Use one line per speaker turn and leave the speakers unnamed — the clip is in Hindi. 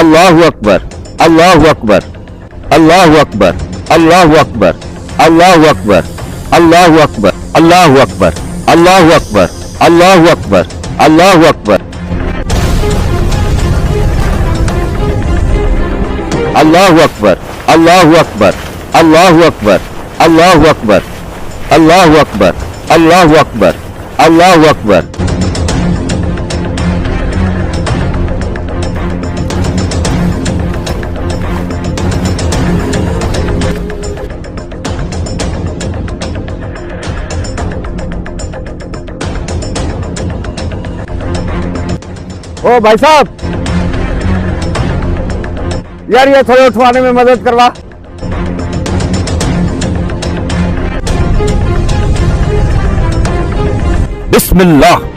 अल्लाहु अकबर, अल्लाहु अकबर, अल्लाहु अकबर, अल्लाहु अकबर, अल्लाहु अकबर, अल्लाहु अकबर, अल्लाहु अकबर, अल्लाहु अकबर, अल्लाहु अकबर, अल्लाहु अकबर, अल्लाहु अकबर, अल्लाहु अकबर, अल्लाहु अकबर, अल्लाहु अकबर, अल्लाहु अकबर, अल्लाहु अकबर, अल्लाहु अकबर।
ओ भाई साहब, यार ये थोड़े उठवाने में मदद करवा।
बिस्मिल्लाह।